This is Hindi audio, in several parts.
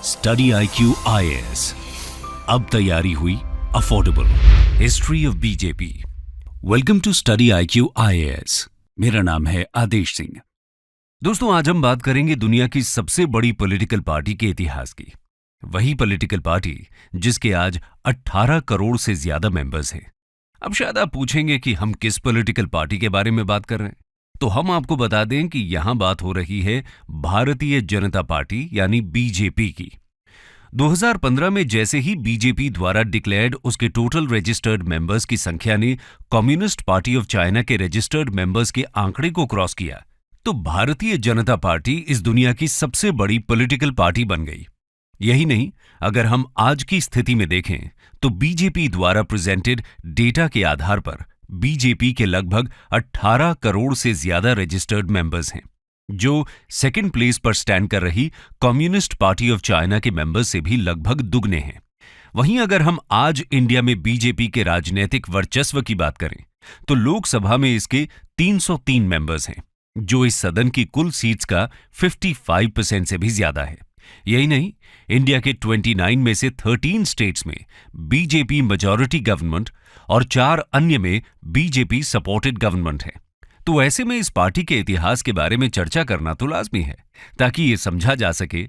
Study IQ IAS। अब तैयारी हुई affordable. History of BJP. Welcome to study IQ IAS। मेरा नाम है आदेश सिंह। दोस्तों, आज हम बात करेंगे दुनिया की सबसे बड़ी पॉलिटिकल पार्टी के इतिहास की। वही पॉलिटिकल पार्टी जिसके आज 18 करोड़ से ज्यादा मेंबर्स हैं। अब शायद आप पूछेंगे कि हम किस पॉलिटिकल पार्टी के बारे में बात कर रहे हैं, तो हम आपको बता दें कि यहां बात हो रही है भारतीय जनता पार्टी यानी बीजेपी की। 2015 में जैसे ही बीजेपी द्वारा डिक्लेयर्ड उसके टोटल रजिस्टर्ड मेंबर्स की संख्या ने कम्युनिस्ट पार्टी ऑफ चाइना के रजिस्टर्ड मेंबर्स के आंकड़े को क्रॉस किया, तो भारतीय जनता पार्टी इस दुनिया की सबसे बड़ी पॉलिटिकल पार्टी बन गई। यही नहीं, अगर हम आज की स्थिति में देखें तो बीजेपी द्वारा प्रेजेंटेड डेटा के आधार पर बीजेपी के लगभग 18 करोड़ से ज्यादा रजिस्टर्ड मेंबर्स हैं, जो सेकंड प्लेस पर स्टैंड कर रही कम्युनिस्ट पार्टी ऑफ चाइना के मेंबर्स से भी लगभग दुगने हैं। वहीं अगर हम आज इंडिया में बीजेपी के राजनीतिक वर्चस्व की बात करें तो लोकसभा में इसके 303 मेंबर्स हैं, जो इस सदन की कुल सीट्स का 55% से भी ज्यादा है। यही नहीं, इंडिया के 29 में से 13 स्टेट्स में बीजेपी मेजॉरिटी गवर्नमेंट और 4 अन्य में बीजेपी सपोर्टेड गवर्नमेंट है। तो ऐसे में इस पार्टी के इतिहास के बारे में चर्चा करना तो लाजमी है, ताकि ये समझा जा सके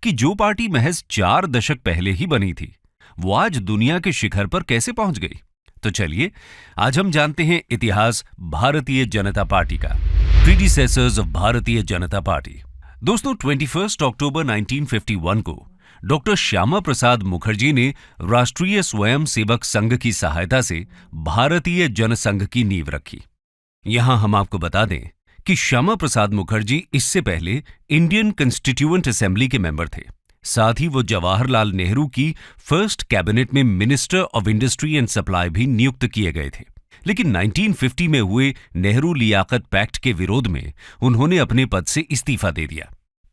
कि जो पार्टी महज 4 दशक पहले ही बनी थी, वो आज दुनिया के शिखर पर कैसे पहुंच गई। तो चलिए आज हम जानते हैं इतिहास भारतीय जनता पार्टी का। Predecessors of Bharatiya Janata party. दोस्तों, 21 अक्टूबर 1951 को डॉक्टर श्यामा प्रसाद मुखर्जी ने राष्ट्रीय स्वयं सेवक संघ की सहायता से भारतीय जनसंघ की नींव रखी। यहां हम आपको बता दें कि श्यामा प्रसाद मुखर्जी इससे पहले इंडियन कॉन्स्टिट्यूएंट असेंबली के मेंबर थे। साथ ही वो जवाहरलाल नेहरू की फर्स्ट कैबिनेट में minister of industry and supply भी नियुक्त किए गए थे। लेकिन 1950 में हुए नेहरू लियाकत पैक्ट के विरोध में उन्होंने अपने पद से इस्तीफा दे दिया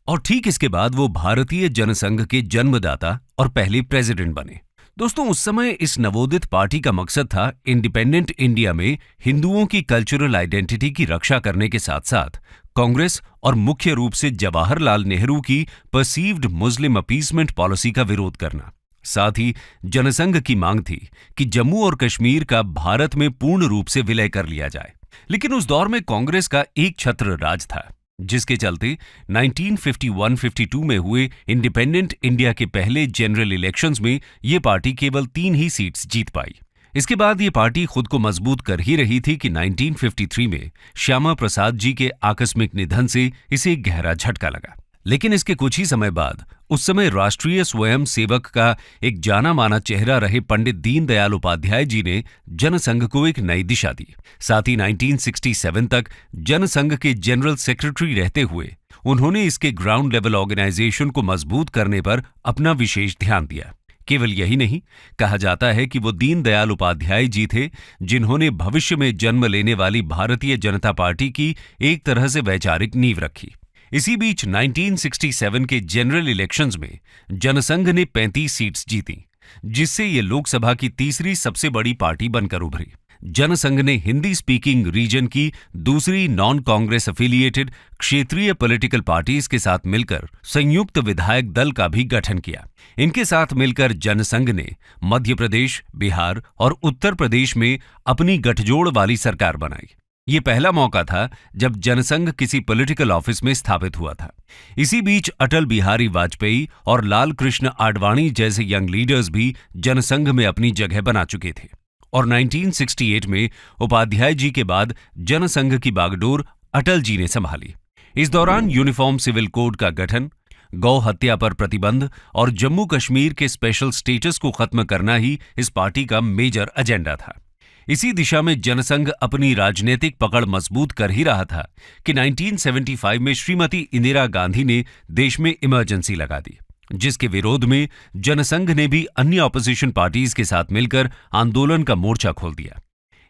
और ठीक इसके बाद वो भारतीय जनसंघ के जन्मदाता और पहले प्रेसिडेंट बने। दोस्तों, उस समय इस नवोदित पार्टी का मकसद था इंडिपेंडेंट इंडिया में हिंदुओं की कल्चरल आइडेंटिटी की रक्षा करने के साथ साथ कांग्रेस और मुख्य रूप से जवाहरलाल नेहरू की परसीव्ड मुस्लिम अपीसमेंट पॉलिसी का विरोध करना। साथ ही जनसंघ की मांग थी कि जम्मू और कश्मीर का भारत में पूर्ण रूप से विलय कर लिया जाए। लेकिन उस दौर में कांग्रेस का एक छत्र राज था, जिसके चलते 1951-52 में हुए इंडिपेंडेंट इंडिया के पहले जनरल इलेक्शंस में ये पार्टी केवल 3 ही सीट्स जीत पाई। इसके बाद ये पार्टी खुद को मजबूत कर ही रही थी कि 1953 में श्यामा प्रसाद जी के आकस्मिक निधन से इसे एक गहरा झटका लगा। लेकिन इसके कुछ ही समय बाद उस समय राष्ट्रीय स्वयं सेवक का एक जाना माना चेहरा रहे पंडित दीनदयाल उपाध्याय जी ने जनसंघ को एक नई दिशा दी। साथ ही 1967 तक जनसंघ के जनरल सेक्रेटरी रहते हुए उन्होंने इसके ग्राउंड लेवल ऑर्गेनाइजेशन को मजबूत करने पर अपना विशेष ध्यान दिया। केवल यही नहीं, कहा जाता है कि वो दीनदयाल उपाध्याय जी थे जिन्होंने भविष्य में जन्म लेने वाली भारतीय जनता पार्टी की एक तरह से वैचारिक नींव रखी। इसी बीच 1967 के जनरल इलेक्शंस में जनसंघ ने 35 सीट्स जीती, जिससे ये लोकसभा की तीसरी सबसे बड़ी पार्टी बनकर उभरी। जनसंघ ने हिंदी स्पीकिंग रीजन की दूसरी नॉन कांग्रेस एफिलिएटेड क्षेत्रीय पॉलिटिकल पार्टीज के साथ मिलकर संयुक्त विधायक दल का भी गठन किया। इनके साथ मिलकर जनसंघ ने मध्य प्रदेश, बिहार और उत्तर प्रदेश में अपनी गठजोड़ वाली सरकार बनाई। ये पहला मौका था जब जनसंघ किसी पॉलिटिकल ऑफिस में स्थापित हुआ था। इसी बीच अटल बिहारी वाजपेयी और लाल कृष्ण आडवाणी जैसे यंग लीडर्स भी जनसंघ में अपनी जगह बना चुके थे और 1968 में उपाध्याय जी के बाद जनसंघ की बागडोर अटल जी ने संभाली। इस दौरान यूनिफॉर्म सिविल कोड का गठन, गौ हत्या पर प्रतिबंध और जम्मू कश्मीर के स्पेशल स्टेटस को खत्म करना ही इस पार्टी का मेजर एजेंडा था। इसी दिशा में जनसंघ अपनी राजनीतिक पकड़ मजबूत कर ही रहा था कि 1975 में श्रीमती इंदिरा गांधी ने देश में इमरजेंसी लगा दी, जिसके विरोध में जनसंघ ने भी अन्य ऑपोजिशन पार्टीज के साथ मिलकर आंदोलन का मोर्चा खोल दिया।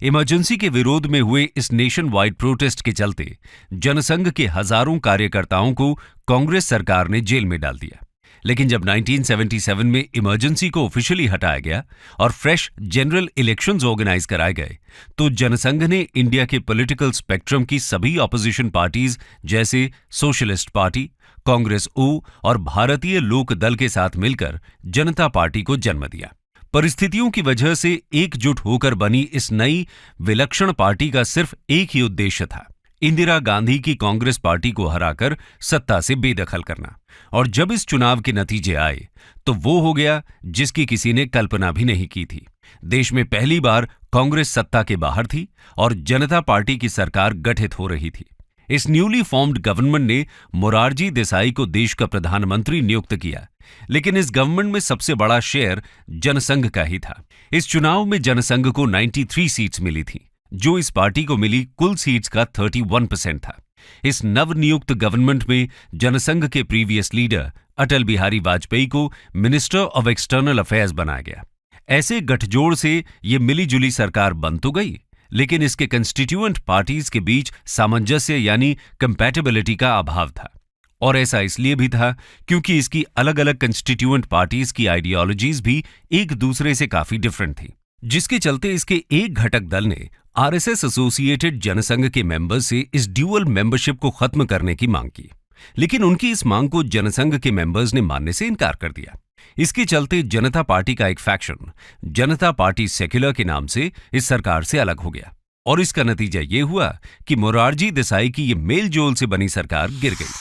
इमरजेंसी के विरोध में हुए इस नेशन वाइड प्रोटेस्ट के चलते जनसंघ के हजारों कार्यकर्ताओं को कांग्रेस सरकार ने जेल में डाल दिया। लेकिन जब 1977 में इमरजेंसी को ऑफिशियली हटाया गया और फ्रेश जनरल इलेक्शंस ऑर्गेनाइज कराए गए, तो जनसंघ ने इंडिया के पॉलिटिकल स्पेक्ट्रम की सभी ऑपोजिशन पार्टीज जैसे सोशलिस्ट पार्टी, कांग्रेस ओ और भारतीय लोक दल के साथ मिलकर जनता पार्टी को जन्म दिया। परिस्थितियों की वजह से एकजुट होकर बनी इस नई विलक्षण पार्टी का सिर्फ एक ही उद्देश्य था, इंदिरा गांधी की कांग्रेस पार्टी को हराकर सत्ता से बेदखल करना। और जब इस चुनाव के नतीजे आए तो वो हो गया जिसकी किसी ने कल्पना भी नहीं की थी। देश में पहली बार कांग्रेस सत्ता के बाहर थी और जनता पार्टी की सरकार गठित हो रही थी। इस न्यूली फॉर्म्ड गवर्नमेंट ने मोरारजी देसाई को देश का प्रधानमंत्री नियुक्त किया, लेकिन इस गवर्नमेंट में सबसे बड़ा शेयर जनसंघ का ही था। इस चुनाव में जनसंघ को 93 सीट्स मिली थी, जो इस पार्टी को मिली कुल सीट्स का 31% था। इस नवनियुक्त गवर्नमेंट में जनसंघ के प्रीवियस लीडर अटल बिहारी वाजपेयी को मिनिस्टर ऑफ एक्सटर्नल अफेयर्स बनाया गया। ऐसे गठजोड़ से ये मिलीजुली सरकार बन तो गई, लेकिन इसके कंस्टिट्यूएंट पार्टीज के बीच सामंजस्य यानी कंपैटिबिलिटी का अभाव था। और ऐसा इसलिए भी था क्योंकि इसकी अलग अलग कंस्टिट्यूएंट पार्टीज की आइडियोलॉजीज भी एक दूसरे से काफी डिफरेंट थी, जिसके चलते इसके एक घटक दल ने आरएसएस एसोसिएटेड जनसंघ के मेंबर्स से इस ड्यूअल मेंबरशिप को खत्म करने की मांग की, लेकिन उनकी इस मांग को जनसंघ के मेंबर्स ने मानने से इनकार कर दिया। इसके चलते जनता पार्टी का एक फैक्शन जनता पार्टी सेक्युलर के नाम से इस सरकार से अलग हो गया, और इसका नतीजा ये हुआ कि मोरारजी देसाई की ये मेल जोल से बनी सरकार गिर गई।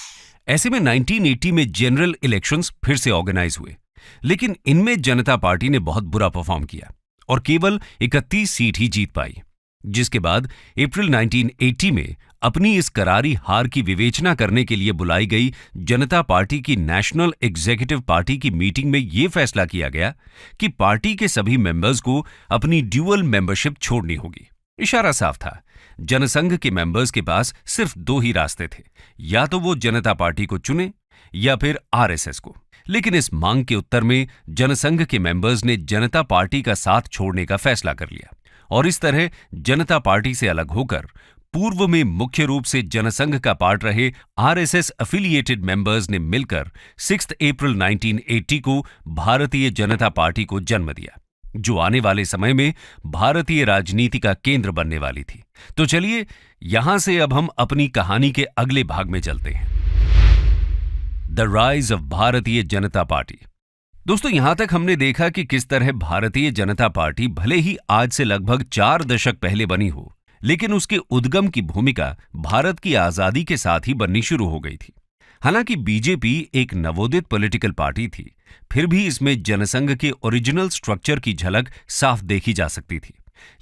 ऐसे में 1980 में जनरल इलेक्शंस फिर से ऑर्गेनाइज हुए, लेकिन इनमें जनता पार्टी ने बहुत बुरा परफॉर्म किया और केवल 31 सीट ही जीत पाई, जिसके बाद अप्रैल 1980 में अपनी इस करारी हार की विवेचना करने के लिए बुलाई गई जनता पार्टी की नेशनल एग्जीक्यूटिव पार्टी की मीटिंग में यह फैसला किया गया कि पार्टी के सभी मेंबर्स को अपनी ड्यूअल मेंबरशिप छोड़नी होगी। इशारा साफ था, जनसंघ के मेंबर्स के पास सिर्फ दो ही रास्ते थे, या तो वो जनता पार्टी को चुने या फिर आरएसएस को। लेकिन इस मांग के उत्तर में जनसंघ के मेंबर्स ने जनता पार्टी का साथ छोड़ने का फैसला कर लिया, और इस तरह जनता पार्टी से अलग होकर पूर्व में मुख्य रूप से जनसंघ का पार्ट रहे आरएसएस एफिलिएटेड मेंबर्स ने मिलकर 6 अप्रैल 1980 को भारतीय जनता पार्टी को जन्म दिया, जो आने वाले समय में भारतीय राजनीति का केंद्र बनने वाली थी। तो चलिए यहां से अब हम अपनी कहानी के अगले भाग में चलते हैं, the rise of Bharatiya Janata party. दोस्तों, यहां तक हमने देखा कि किस तरह भारतीय जनता पार्टी भले ही आज से लगभग 4 दशक पहले बनी हो, लेकिन उसके उद्गम की भूमिका भारत की आजादी के साथ ही बननी शुरू हो गई थी। हालांकि बीजेपी एक नवोदित पॉलिटिकल पार्टी थी, फिर भी इसमें जनसंघ के ओरिजिनल स्ट्रक्चर की झलक साफ देखी जा सकती थी।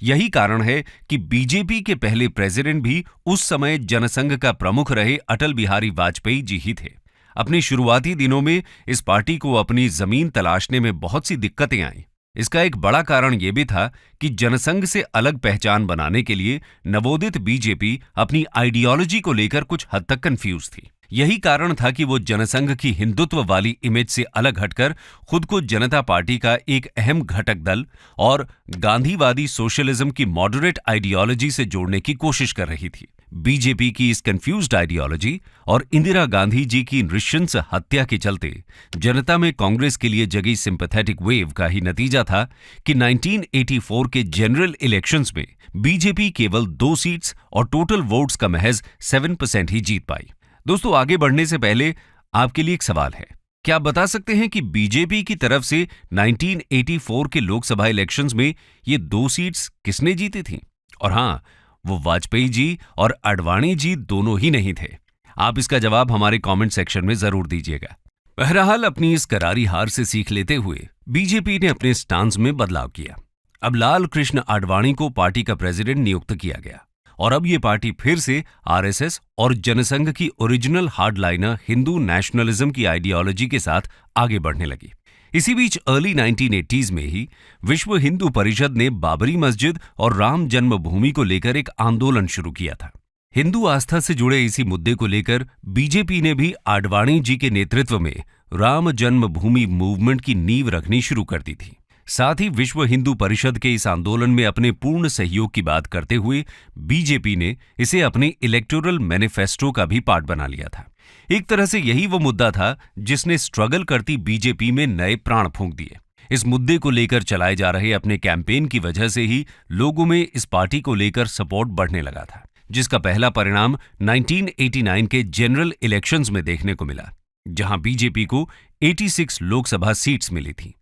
यही कारण है कि बीजेपी के पहले प्रेसिडेंट भी उस समय जनसंघ का प्रमुख रहे अटल बिहारी वाजपेयी जी ही थे। अपने शुरुआती दिनों में इस पार्टी को अपनी जमीन तलाशने में बहुत सी दिक्कतें आईं। इसका एक बड़ा कारण यह भी था कि जनसंघ से अलग पहचान बनाने के लिए नवोदित बीजेपी अपनी आइडियोलॉजी को लेकर कुछ हद तक कंफ्यूज थी। यही कारण था कि वो जनसंघ की हिंदुत्व वाली इमेज से अलग हटकर खुद को जनता पार्टी का एक अहम घटक दल और गांधीवादी सोशलिज्म की मॉडरेट आइडियोलॉजी से जोड़ने की कोशिश कर रही थी। बीजेपी की इस कंफ्यूज्ड आइडियोलॉजी और इंदिरा गांधी जी की नृशंस हत्या के चलते जनता में कांग्रेस के लिए जगी सिंपैथेटिक वेव का ही नतीजा था कि 1984 के जनरल इलेक्शंस में बीजेपी केवल 2 सीट्स और टोटल वोट्स का महज 7% ही जीत पाई। दोस्तों, आगे बढ़ने से पहले आपके लिए एक सवाल है, क्या आप बता सकते हैं कि बीजेपी की तरफ से 1984 के लोकसभा इलेक्शंस में ये 2 सीट्स किसने जीती थी? और हां, वो वाजपेयी जी और आडवाणी जी दोनों ही नहीं थे। आप इसका जवाब हमारे कमेंट सेक्शन में जरूर दीजिएगा। बहरहाल, अपनी इस करारी हार से सीख लेते हुए बीजेपी ने अपने स्टांस में बदलाव किया। अब लाल कृष्ण आडवाणी को पार्टी का प्रेसिडेंट नियुक्त किया गया, और अब ये पार्टी फिर से आरएसएस और जनसंघ की ओरिजिनल हार्डलाइनर हिंदू नेशनलिज्म की आइडियोलॉजी के साथ आगे बढ़ने लगी। इसी बीच अर्ली 1980s में ही विश्व हिंदू परिषद ने बाबरी मस्जिद और राम जन्मभूमि को लेकर एक आंदोलन शुरू किया था। हिंदू आस्था से जुड़े इसी मुद्दे को लेकर बीजेपी ने भी आडवाणी जी के नेतृत्व में राम जन्मभूमि मूवमेंट की नींव रखनी शुरू कर दी थी। साथ ही विश्व हिंदू परिषद के इस आंदोलन में अपने पूर्ण सहयोग की बात करते हुए बीजेपी ने इसे अपने इलेक्टोरल मैनिफेस्टो का भी पार्ट बना लिया था। एक तरह से यही वो मुद्दा था जिसने स्ट्रगल करती बीजेपी में नए प्राण फूंक दिए। इस मुद्दे को लेकर चलाए जा रहे अपने कैंपेन की वजह से ही लोगों में इस पार्टी को लेकर सपोर्ट बढ़ने लगा था, जिसका पहला परिणाम 1989 के जनरल इलेक्शंस में देखने को मिला। जहां बीजेपी को 86 लोकसभा सीट्स मिली थी।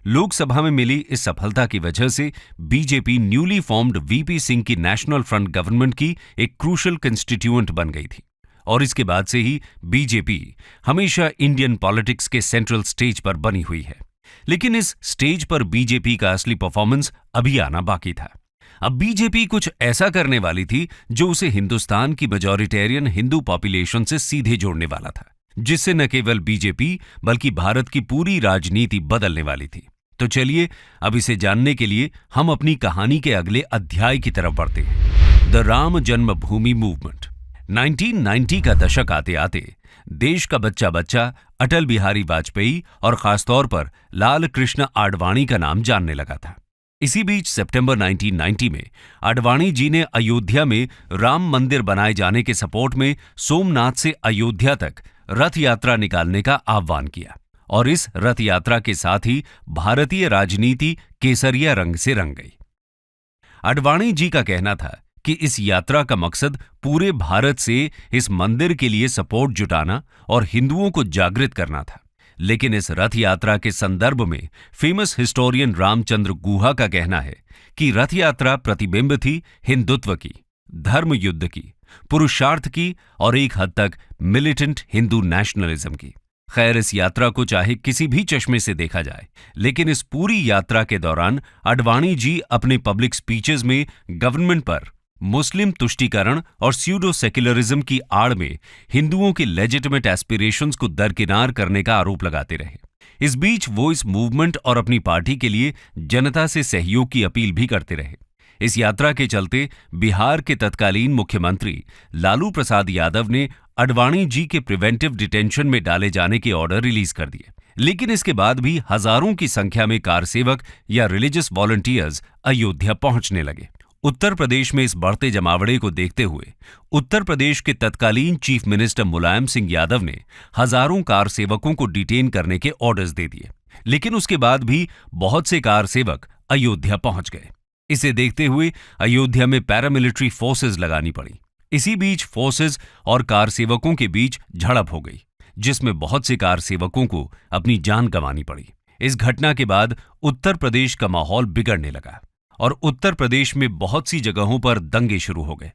लोकसभा में मिली इस सफलता की वजह से BJP newly formed VP Singh की नेशनल फ्रंट गवर्नमेंट की एक क्रूशल कंस्टिट्यूएंट बन गई थी और इसके बाद से ही बीजेपी हमेशा इंडियन पॉलिटिक्स के सेंट्रल स्टेज पर बनी हुई है। लेकिन इस स्टेज पर बीजेपी का असली परफॉर्मेंस अभी आना बाकी था। अब बीजेपी कुछ ऐसा करने वाली थी जो उसे हिंदुस्तान की मेजॉरिटेरियन हिंदू पॉपुलेशन से सीधे जोड़ने वाला था, जिससे न केवल बीजेपी बल्कि भारत की पूरी राजनीति बदलने वाली थी। तो चलिए अब इसे जानने के लिए हम अपनी कहानी के अगले अध्याय की तरफ बढ़ते हैं। The Ram Janmabhoomi movement. 1990 का दशक आते आते देश का बच्चा बच्चा अटल बिहारी वाजपेयी और खासतौर पर लाल कृष्ण आडवाणी का नाम जानने लगा था। इसी बीच सितंबर 1990 में आडवाणी जी ने अयोध्या में राम मंदिर बनाए जाने के सपोर्ट में सोमनाथ से अयोध्या तक रथ यात्रा निकालने का आह्वान किया और इस रथ यात्रा के साथ ही भारतीय राजनीति केसरिया रंग से रंग गई। आडवाणी जी का कहना था कि इस यात्रा का मकसद पूरे भारत से इस मंदिर के लिए सपोर्ट जुटाना और हिंदुओं को जागृत करना था। लेकिन इस रथ यात्रा के संदर्भ में फेमस हिस्टोरियन रामचंद्र गुहा का कहना है कि रथ यात्रा प्रतिबिंब थी हिंदुत्व की, धर्म युद्ध की, पुरुषार्थ की और एक हद तक मिलिटेंट हिंदू नेशनलिज्म की। खैर, इस यात्रा को चाहे किसी भी चश्मे से देखा जाए, लेकिन इस पूरी यात्रा के दौरान आडवाणी जी अपने पब्लिक स्पीचेस में गवर्नमेंट पर मुस्लिम तुष्टीकरण और स्यूडो सेक्युलरिज्म की आड़ में हिंदुओं के लेजिटिमेट एस्पिरेशंस को दरकिनार करने का आरोप लगाते रहे। इस बीच वो इस मूवमेंट और अपनी पार्टी के लिए जनता से सहयोग की अपील भी करते रहे। इस यात्रा के चलते बिहार के तत्कालीन मुख्यमंत्री लालू प्रसाद यादव ने आडवाणी जी के प्रिवेंटिव डिटेंशन में डाले जाने के ऑर्डर रिलीज कर दिए। लेकिन इसके बाद भी हजारों की संख्या में कारसेवक या रिलीजियस वॉलंटियर्स अयोध्या पहुंचने लगे। उत्तर प्रदेश में इस बढ़ते जमावड़े को देखते हुए उत्तर प्रदेश के तत्कालीन चीफ मिनिस्टर मुलायम सिंह यादव ने हजारों कार सेवकों को डिटेन करने के ऑर्डर्स दे दिए। लेकिन उसके बाद भी बहुत से कार सेवक अयोध्या पहुंच गए। इसे देखते हुए अयोध्या में पैरामिलिट्री फोर्सेस लगानी पड़ी। इसी बीच फोर्सेस और कार सेवकों के बीच झड़प हो गई, जिसमें बहुत से कार सेवकों को अपनी जान गंवानी पड़ी। इस घटना के बाद उत्तर प्रदेश का माहौल बिगड़ने लगा और उत्तर प्रदेश में बहुत सी जगहों पर दंगे शुरू हो गए।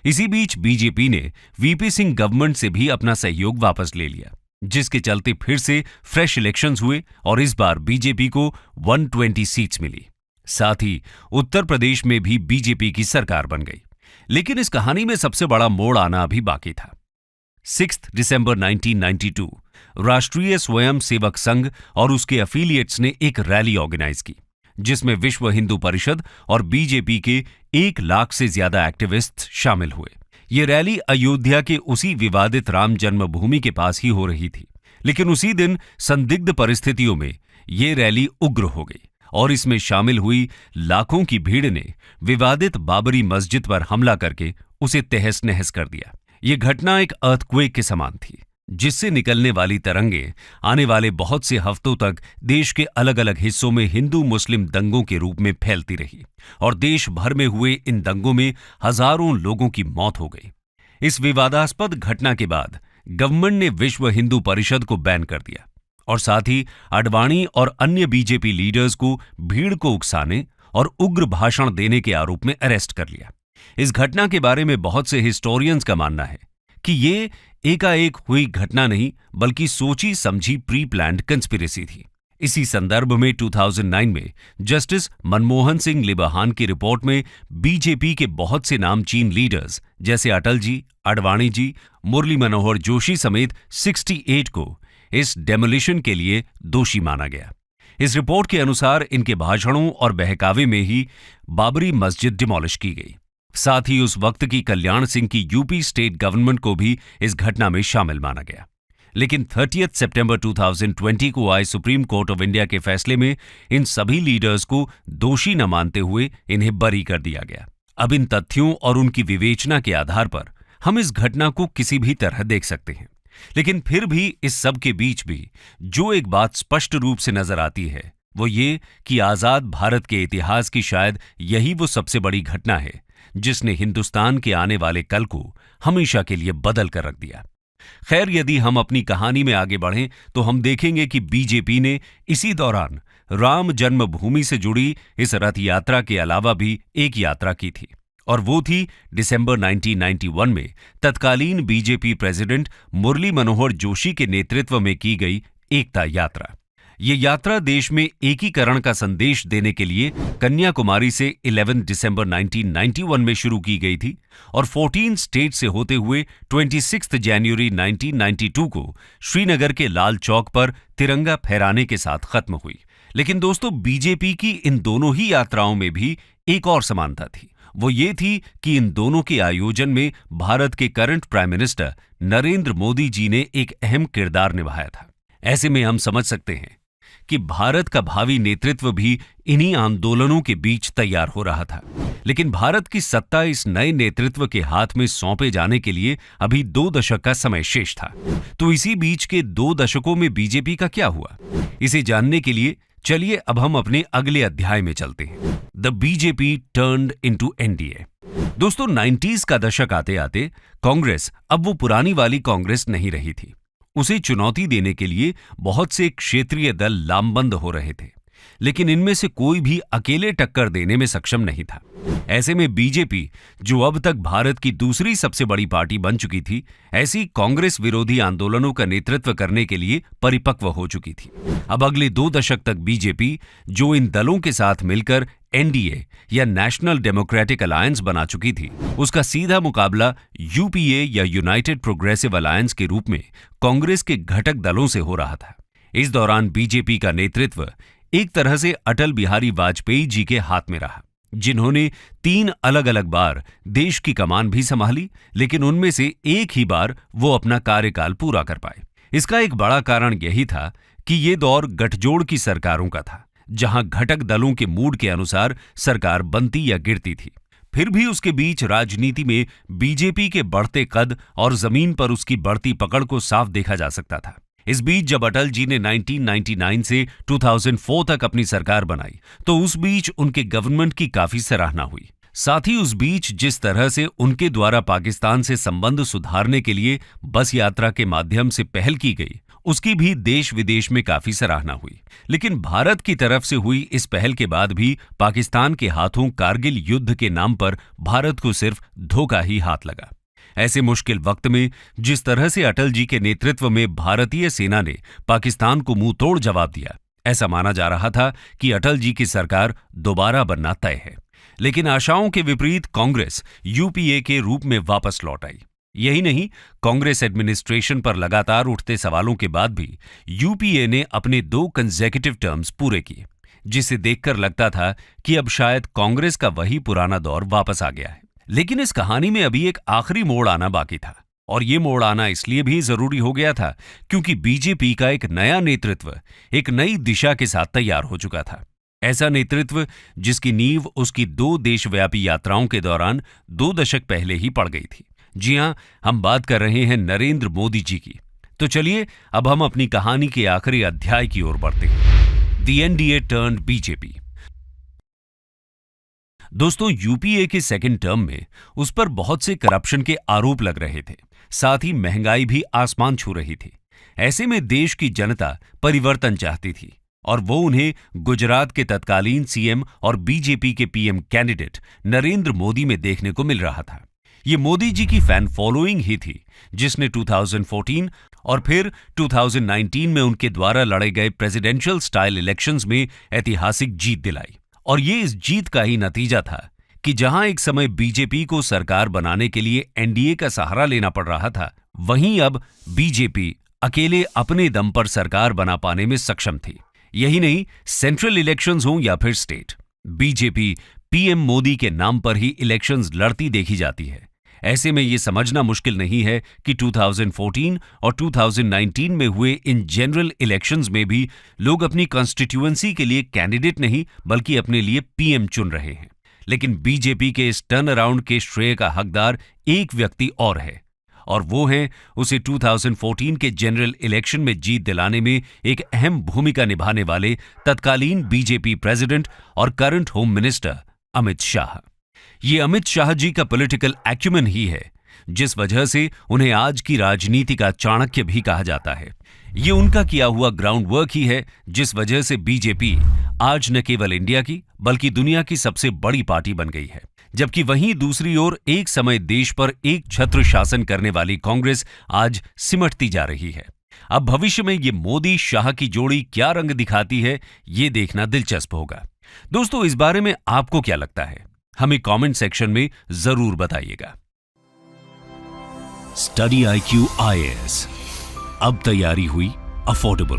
इसी बीच बीजेपी ने वीपी सिंह गवर्नमेंट से भी अपना सहयोग वापस ले लिया, जिसके चलते फिर से फ्रेश इलेक्शंस हुए और इस बार बीजेपी को 120 सीट्स मिली। साथ ही उत्तर प्रदेश में भी बीजेपी की सरकार बन गई। लेकिन इस कहानी में सबसे बड़ा मोड़ आना अभी बाकी था। 6 दिसंबर 1992 राष्ट्रीय स्वयं सेवक संघ और उसके एफिलिएट्स ने एक रैली ऑर्गेनाइज की, जिसमें विश्व हिंदू परिषद और बीजेपी के 1 लाख से ज्यादा एक्टिविस्ट शामिल हुए। ये रैली अयोध्या के उसी विवादित राम जन्मभूमि के पास ही हो रही थी। लेकिन उसी दिन संदिग्ध परिस्थितियों में ये रैली उग्र हो गई और इसमें शामिल हुई लाखों की भीड़ ने विवादित बाबरी मस्जिद पर हमला करके उसे तहस नहस कर दिया। ये घटना एक अर्थक्वेक के समान थी, जिससे निकलने वाली तरंगे आने वाले बहुत से हफ्तों तक देश के अलग अलग हिस्सों में हिंदू मुस्लिम दंगों के रूप में फैलती रही और देश भर में हुए इन दंगों में हजारों लोगों की मौत हो गई। इस विवादास्पद घटना के बाद गवर्नमेंट ने विश्व हिंदू परिषद को बैन कर दिया और साथ ही आडवाणी और अन्य बीजेपी लीडर्स को भीड़ को उकसाने और उग्र भाषण देने के आरोप में अरेस्ट कर लिया। इस घटना के बारे में बहुत से हिस्टोरियंस का मानना है कि ये एकाएक हुई घटना नहीं, बल्कि सोची समझी प्री प्लान्ड कंस्पिरेसी थी। इसी संदर्भ में 2009 में जस्टिस मनमोहन सिंह लिबाहान की रिपोर्ट में बीजेपी के बहुत से नामचीन लीडर्स जैसे अटल जी, आडवाणी जी, मुरली मनोहर जोशी समेत 68 को इस डेमोलिशन के लिए दोषी माना गया। इस रिपोर्ट के अनुसार इनके भाषणों और बहकावे में ही बाबरी मस्जिद डिमोलिश की गई। साथ ही उस वक्त की कल्याण सिंह की यूपी स्टेट गवर्नमेंट को भी इस घटना में शामिल माना गया। लेकिन 30 सितंबर 2020 को आए सुप्रीम कोर्ट ऑफ इंडिया के फैसले में इन सभी लीडर्स को दोषी न मानते हुए इन्हें बरी कर दिया गया। अब इन तथ्यों और उनकी विवेचना के आधार पर हम इस घटना को किसी भी तरह देख सकते हैं। लेकिन फिर भी इस सब के बीच भी जो एक बात स्पष्ट रूप से नजर आती है वो ये कि आजाद भारत के इतिहास की शायद यही वो सबसे बड़ी घटना है जिसने हिंदुस्तान के आने वाले कल को हमेशा के लिए बदल कर रख दिया। खैर, यदि हम अपनी कहानी में आगे बढ़ें तो हम देखेंगे कि बीजेपी ने इसी दौरान राम जन्मभूमि से जुड़ी इस रथ यात्रा के अलावा भी एक यात्रा की थी, और वो थी दिसंबर 1991 में तत्कालीन बीजेपी प्रेसिडेंट मुरली मनोहर जोशी के नेतृत्व में की गई एकता यात्रा। ये यात्रा देश में एकीकरण का संदेश देने के लिए कन्याकुमारी से 11 दिसंबर 1991 में शुरू की गई थी और 14 स्टेट से होते हुए 26 जनवरी 1992 को श्रीनगर के लाल चौक पर तिरंगा फहराने के साथ खत्म हुई। लेकिन दोस्तों, बीजेपी की इन दोनों ही यात्राओं में भी एक और समानता थी। वो ये थी कि इन दोनों के आयोजन में भारत के current prime minister Narendra Modi ji ने एक अहम किरदार निभाया था। ऐसे में हम समझ सकते हैं कि भारत का भावी नेतृत्व भी इन्हीं आंदोलनों के बीच तैयार हो रहा था। लेकिन भारत की सत्ता इस नए नेतृत्व के हाथ में सौंपे जाने के लिए अभी 2 दशक का समय शेष था। तो इसी बीच के 2 दशकों में बीजेपी का क्या हुआ, इसे जानने के लिए चलिए अब हम अपने अगले अध्याय में चलते हैं। The BJP turned into NDA. दोस्तों, 90s का दशक आते आते कांग्रेस अब वो पुरानी वाली कांग्रेस नहीं रही थी। उसे चुनौती देने के लिए बहुत से क्षेत्रीय दल लामबंद हो रहे थे, लेकिन इनमें से कोई भी अकेले टक्कर देने में सक्षम नहीं था। ऐसे में बीजेपी, जो अब तक भारत की दूसरी सबसे बड़ी पार्टी बन चुकी थी, ऐसी कांग्रेस विरोधी आंदोलनों का नेतृत्व करने के लिए परिपक्व हो चुकी थी। अब अगले 2 दशक तक बीजेपी, जो इन दलों के साथ मिलकर एनडीए या नेशनल डेमोक्रेटिक अलायंस बना चुकी थी, उसका सीधा मुकाबला यूपीए या यूनाइटेड प्रोग्रेसिव अलायंस के रूप में कांग्रेस के घटक दलों से हो रहा था। इस दौरान बीजेपी का नेतृत्व एक तरह से अटल बिहारी वाजपेयी जी के हाथ में रहा, जिन्होंने 3 अलग अलग बार देश की कमान भी संभाली, लेकिन उनमें से एक ही बार वो अपना कार्यकाल पूरा कर पाए। इसका एक बड़ा कारण यही था कि ये दौर गठजोड़ की सरकारों का था, जहां घटक दलों के मूड के अनुसार सरकार बनती या गिरती थी। फिर भी उसके बीच राजनीति में बीजेपी के बढ़ते कद और जमीन पर उसकी बढ़ती पकड़ को साफ देखा जा सकता था। इस बीच जब अटल जी ने 1999 से 2004 तक अपनी सरकार बनाई, तो उस बीच उनके गवर्नमेंट की काफी सराहना हुई। साथ ही उस बीच जिस तरह से उनके द्वारा पाकिस्तान से संबंध सुधारने के लिए बस यात्रा के माध्यम से पहल की गई, उसकी भी देश विदेश में काफी सराहना हुई। लेकिन भारत की तरफ से हुई इस पहल के बाद भी पाकिस्तान के हाथों कारगिल युद्ध के नाम पर भारत को सिर्फ धोखा ही हाथ लगा। ऐसे मुश्किल वक्त में जिस तरह से अटल जी के नेतृत्व में भारतीय सेना ने पाकिस्तान को मुंह तोड़ जवाब दिया, ऐसा माना जा रहा था कि अटल जी की सरकार दोबारा बनना तय है। लेकिन आशाओं के विपरीत कांग्रेस यूपीए के रूप में वापस लौट आई। यही नहीं, कांग्रेस एडमिनिस्ट्रेशन पर लगातार उठते सवालों के बाद भी यूपीए ने अपने 2 कंसेक्यूटिव टर्म्स पूरे किए, जिसे देखकर लगता था कि अब शायद कांग्रेस का वही पुराना दौर वापस आ गया है। लेकिन इस कहानी में अभी एक आखिरी मोड़ आना बाकी था, और ये मोड़ आना इसलिए भी जरूरी हो गया था क्योंकि बीजेपी का एक नया नेतृत्व एक नई दिशा के साथ तैयार हो चुका था। ऐसा नेतृत्व जिसकी नींव उसकी 2 देशव्यापी यात्राओं के दौरान 2 दशक पहले ही पड़ गई थी। जी हां, हम बात कर रहे हैं नरेंद्र मोदी जी की। तो चलिए अब हम अपनी कहानी के आखिरी अध्याय की ओर बढ़ते हैं। The NDA turned BJP. दोस्तों, यूपीए के सेकंड टर्म में उस पर बहुत से करप्शन के आरोप लग रहे थे, साथ ही महंगाई भी आसमान छू रही थी। ऐसे में देश की जनता परिवर्तन चाहती थी और वो उन्हें गुजरात के तत्कालीन सीएम और बीजेपी के पीएम कैंडिडेट नरेंद्र मोदी में देखने को मिल रहा था। ये मोदी जी की फैन फॉलोइंग ही थी जिसने 2014 और फिर 2019 में उनके द्वारा लड़े गए प्रेसिडेंशियल स्टाइल इलेक्शंस में ऐतिहासिक जीत दिलाई। और ये इस जीत का ही नतीजा था कि जहां एक समय बीजेपी को सरकार बनाने के लिए एनडीए का सहारा लेना पड़ रहा था, वहीं अब बीजेपी अकेले अपने दम पर सरकार बना पाने में सक्षम थी। यही नहीं, सेंट्रल इलेक्शंस हों या फिर स्टेट, बीजेपी पीएम मोदी के नाम पर ही इलेक्शंस लड़ती देखी जाती है। ऐसे में ये समझना मुश्किल नहीं है कि 2014 और 2019 में हुए इन जनरल इलेक्शंस में भी लोग अपनी कॉन्स्टिट्यूएंसी के लिए कैंडिडेट नहीं बल्कि अपने लिए पीएम चुन रहे हैं। लेकिन बीजेपी के इस टर्न अराउंड के श्रेय का हकदार एक व्यक्ति और है, और वो है उसे 2014 के जनरल इलेक्शन में जीत दिलाने में एक अहम भूमिका निभाने वाले तत्कालीन बीजेपी प्रेसिडेंट और current home minister Amit Shah. ये अमित शाह जी का पॉलिटिकल एक्यूमेन ही है जिस वजह से उन्हें आज की राजनीति का चाणक्य भी कहा जाता है। ये उनका किया हुआ ग्राउंड वर्क ही है जिस वजह से बीजेपी आज न केवल इंडिया की बल्कि दुनिया की सबसे बड़ी पार्टी बन गई है। जबकि वहीं दूसरी ओर एक समय देश पर एक छत्र शासन करने वाली कांग्रेस आज सिमटती जा रही है। अब भविष्य में ये मोदी शाह की जोड़ी क्या रंग दिखाती है, ये देखना दिलचस्प होगा। दोस्तों, इस बारे में आपको क्या लगता है, हमें कमेंट सेक्शन में जरूर बताइएगा। स्टडी IQ IAS, अब तैयारी हुई अफोर्डेबल।